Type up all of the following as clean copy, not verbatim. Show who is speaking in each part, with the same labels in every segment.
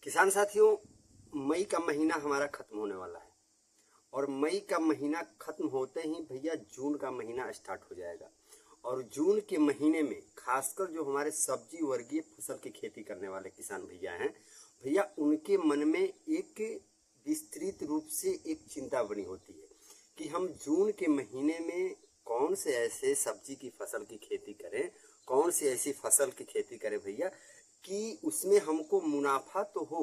Speaker 1: किसान साथियों, मई का महीना हमारा खत्म होने वाला है और मई का महीना खत्म होते ही भैया जून का महीना स्टार्ट हो जाएगा। और जून के महीने में खासकर जो हमारे सब्जी वर्गीय फसल की खेती करने वाले किसान भैया हैं, भैया उनके मन में एक विस्तृत रूप से एक चिंता बनी होती है कि हम जून के महीने में कौन से ऐसे सब्जी की फसल की खेती करें, कौन सी ऐसी फसल की खेती करें भैया कि उसमें हमको मुनाफा तो हो,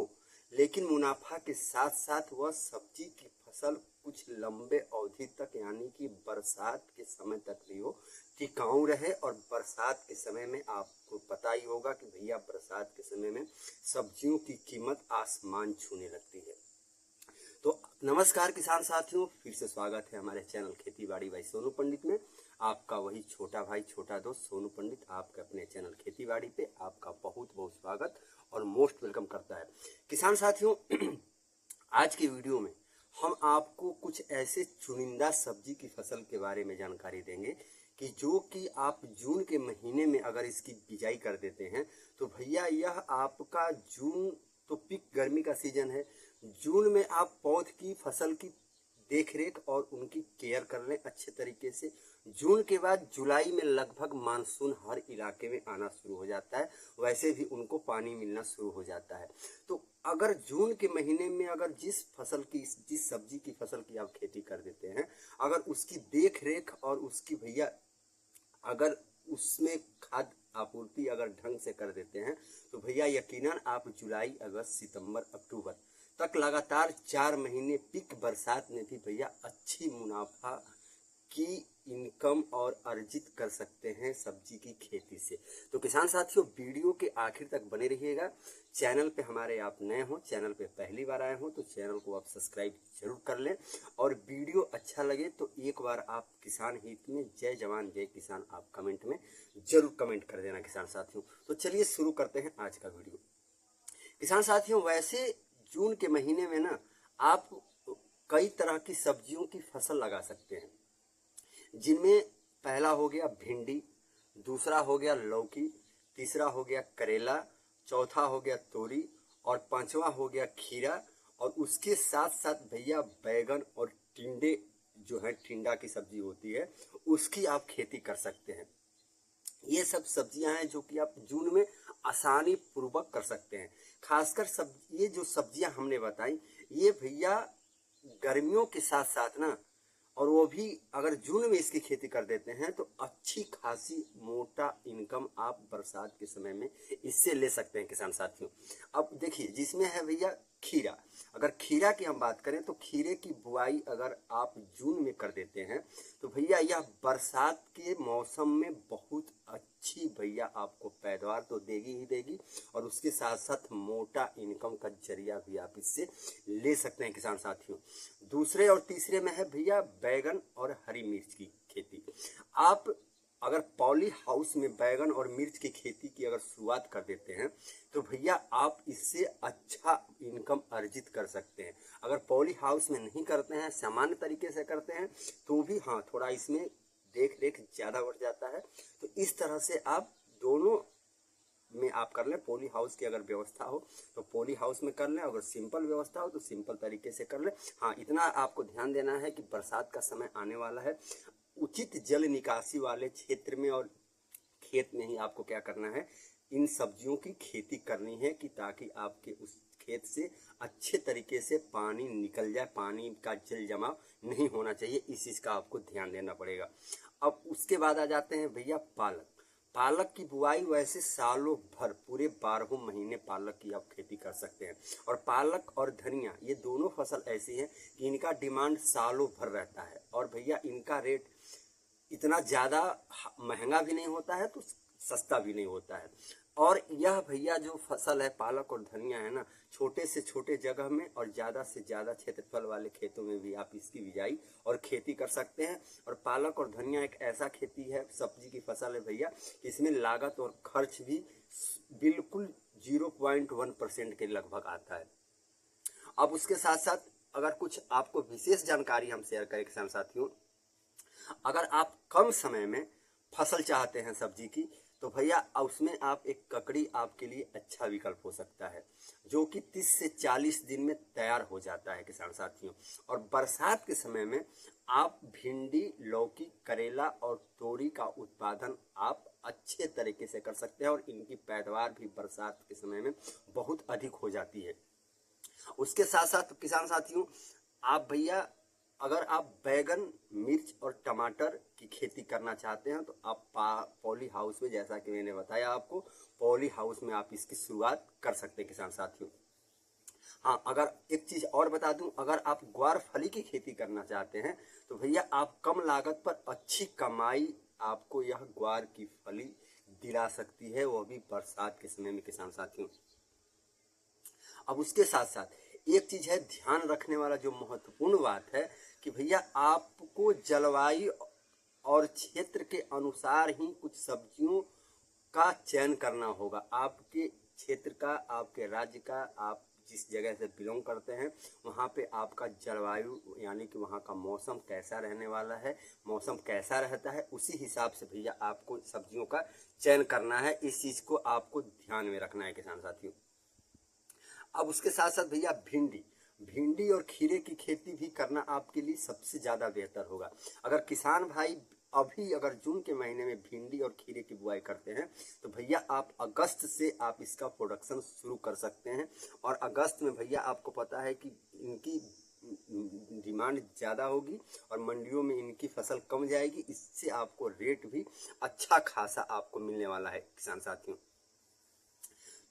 Speaker 1: लेकिन मुनाफा के साथ साथ वह सब्जी की फसल कुछ लंबे अवधि तक यानी कि बरसात के समय तक भी हो, टिकाऊ रहे। और बरसात के समय में आपको पता ही होगा कि भैया बरसात के समय में सब्जियों की कीमत आसमान छूने लगती है। तो नमस्कार किसान साथियों, फिर से स्वागत है हमारे चैनल खेती बाड़ी बाई सोनू पंडित में। आपका वही छोटा भाई छोटा दोस्त सोनू पंडित आपके अपने चैनल खेती बाड़ी पे आपका बहुत बहुत स्वागत और मोस्ट वेलकम करता है। किसान साथियों, आज की वीडियो में हम आपको कुछ ऐसे चुनिंदा सब्जी की फसल के बारे में जानकारी देंगे कि जो कि आप जून के महीने में अगर इसकी बिजाई कर देते हैं तो भैया यह आपका जून तो पीक गर्मी का सीजन है, जून में आप पौध की फसल की देखरेख और उनकी केयर कर लें अच्छे तरीके से। जून के बाद जुलाई में लगभग मानसून हर इलाके में आना शुरू हो जाता है, वैसे भी उनको पानी मिलना शुरू हो जाता है। तो अगर जून के महीने में अगर जिस सब्जी की फसल की आप खेती कर देते हैं, अगर उसकी देख रेख और उसकी भैया अगर उसमें खाद आपूर्ति अगर ढंग से कर देते हैं तो भैया यकीनन आप जुलाई, अगस्त, सितंबर, अक्टूबर तक लगातार 4 महीने पीक बरसात में भी भैया अच्छी मुनाफा की इनकम और अर्जित कर सकते हैं सब्जी की खेती से। तो किसान साथियों, वीडियो के आखिर तक बने रहिएगा। चैनल पे हमारे आप नए हो, चैनल पे पहली बार आए हो तो चैनल को आप सब्सक्राइब जरूर कर लें और वीडियो अच्छा लगे तो एक बार आप किसान हित में जय जवान जय किसान आप कमेंट में जरूर कमेंट कर देना किसान साथियों। तो चलिए शुरू करते हैं आज का वीडियो। किसान साथियों, वैसे जून के महीने में ना आप कई तरह की सब्जियों की फसल लगा सकते हैं, जिनमें पहला हो गया भिंडी, दूसरा हो गया लौकी, तीसरा हो गया करेला, चौथा हो गया तोरी और पांचवा हो गया खीरा। और उसके साथ साथ भैया बैगन और टिंडे जो है, टिंडा की सब्जी होती है, उसकी आप खेती कर सकते हैं। ये सब सब्जियां हैं जो कि आप जून में आसानी पूर्वक कर सकते हैं। खासकर ये जो सब्जियां हमने बताई ये भैया गर्मियों के साथ साथ ना, और वो भी अगर जून में इसकी खेती कर देते हैं तो अच्छी खासी मोटा इनकम आप बरसात के समय में इससे ले सकते हैं किसान साथियों। अब देखिए, जिसमें है भैया खीरा, अगर खीरा की हम बात करें तो खीरे की बुआई अगर आप जून में कर देते हैं तो भैया यह बरसात के मौसम में बहुत अच्छी भैया आपको पैदावार तो देगी ही देगी और उसके साथ साथ मोटा इनकम का जरिया भी आप इससे ले सकते हैं किसान साथियों। दूसरे और तीसरे में है भैया बैगन और हरी मिर्च की खेती। आप अगर पॉली हाउस में बैगन और मिर्च की खेती की अगर शुरुआत कर देते हैं तो भैया आप इससे अच्छा इनकम अर्जित कर सकते हैं। अगर पॉली हाउस में नहीं करते हैं, सामान्य तरीके से करते हैं तो भी हाँ, थोड़ा इसमें देख रेख ज़्यादा बढ़ जाता है। तो इस तरह से आप दोनों में आप कर लें। पॉली हाउस की अगर व्यवस्था हो तो पॉली हाउस में कर लें, अगर सिंपल व्यवस्था हो तो सिंपल तरीके से कर लें। हाँ, इतना आपको ध्यान देना है कि बरसात का समय आने वाला है, उचित जल निकासी वाले क्षेत्र में और खेत में ही आपको क्या करना है, इन सब्जियों की खेती करनी है कि ताकि आपके उस खेत से अच्छे तरीके से पानी निकल जाए, पानी का जल जमाव नहीं होना चाहिए, इस चीज़ का आपको ध्यान देना पड़ेगा। अब उसके बाद आ जाते हैं भैया पालक। पालक की बुआई वैसे सालों भर पूरे 12 महीने पालक की आप खेती कर सकते हैं। और पालक और धनिया ये दोनों फसल ऐसी हैं कि इनका डिमांड सालों भर रहता है और भैया इनका रेट इतना ज़्यादा महंगा भी नहीं होता है तो सस्ता भी नहीं होता है। और यह भैया जो फसल है पालक और धनिया है ना, छोटे से छोटे जगह में और ज़्यादा से ज़्यादा क्षेत्रफल वाले खेतों में भी आप इसकी बिजाई और खेती कर सकते हैं। और पालक और धनिया एक ऐसा खेती है, सब्जी की फसल है भैया, इसमें लागत और खर्च भी बिल्कुल 0.1% के लगभग आता है। अब उसके साथ साथ अगर कुछ आपको विशेष जानकारी हम शेयर करें किसान साथियों, अगर आप कम समय में फसल चाहते हैं सब्जी की तो भैया उसमें आप एक ककड़ी आपके लिए अच्छा विकल्प हो सकता है, जो कि 30 से 40 दिन में तैयार हो जाता है किसान साथियों। और बरसात के समय में आप भिंडी, लौकी, करेला और तोरी का उत्पादन आप अच्छे तरीके से कर सकते हैं और इनकी पैदावार भी बरसात के समय में बहुत अधिक हो जाती है। उसके साथ साथ किसान साथियों, आप भैया अगर आप बैगन, मिर्च और टमाटर की खेती करना चाहते हैं तो आप पॉली हाउस में, जैसा कि मैंने बताया आपको, पॉली हाउस में आप इसकी शुरुआत कर सकते हैं किसान साथियों। हाँ, अगर एक चीज और बता दूं, अगर आप ग्वार फली की खेती करना चाहते हैं तो भैया आप कम लागत पर अच्छी कमाई आपको यह ग्वार की फली दिला सकती है, वो भी बरसात के समय में किसान साथियों। अब उसके साथ साथ एक चीज है ध्यान रखने वाला, जो महत्वपूर्ण बात है कि भैया आपको जलवायु और क्षेत्र के अनुसार ही कुछ सब्जियों का चयन करना होगा। आपके क्षेत्र का, आपके राज्य का, आप जिस जगह से बिलोंग करते हैं वहाँ पे आपका जलवायु यानी कि वहाँ का मौसम कैसा रहने वाला है, मौसम कैसा रहता है, उसी हिसाब से भैया आपको सब्जियों का चयन करना है। इस चीज़ को आपको ध्यान में रखना है किसान साथियों। अब उसके साथ साथ भैया भिंडी और खीरे की खेती भी करना आपके लिए सबसे ज़्यादा बेहतर होगा। अगर किसान भाई अभी अगर जून के महीने में भिंडी और खीरे की बुआई करते हैं तो भैया आप अगस्त से आप इसका प्रोडक्शन शुरू कर सकते हैं। और अगस्त में भैया आपको पता है कि इनकी डिमांड ज़्यादा होगी और मंडियों में इनकी फसल कम जाएगी, इससे आपको रेट भी अच्छा खासा आपको मिलने वाला है किसान साथियों।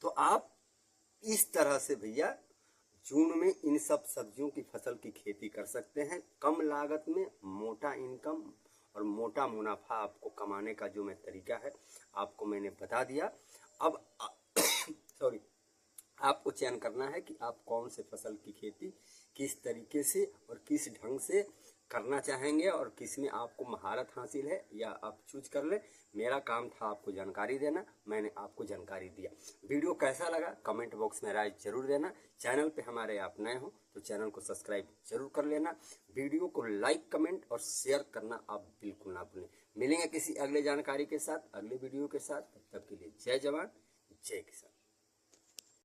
Speaker 1: तो आप इस तरह से भैया जून में इन सब सब्जियों की फसल की खेती कर सकते हैं। कम लागत में मोटा इनकम और मोटा मुनाफा आपको कमाने का जो मैं तरीका है आपको मैंने बता दिया। अब सॉरी, आपको चयन करना है कि आप कौन से फसल की खेती किस तरीके से और किस ढंग से करना चाहेंगे और किस में आपको महारत हासिल है, या आप चूज कर लें। मेरा काम था आपको जानकारी देना, मैंने आपको जानकारी दिया। वीडियो कैसा लगा कमेंट बॉक्स में राय जरूर देना। चैनल पे हमारे आप नए हो तो चैनल को सब्सक्राइब जरूर कर लेना। वीडियो को लाइक, कमेंट और शेयर करना आप बिल्कुल ना भूलें। मिलेंगे किसी अगले जानकारी के साथ, अगले वीडियो के साथ। तब तक के लिए जय जवान, जय किसान।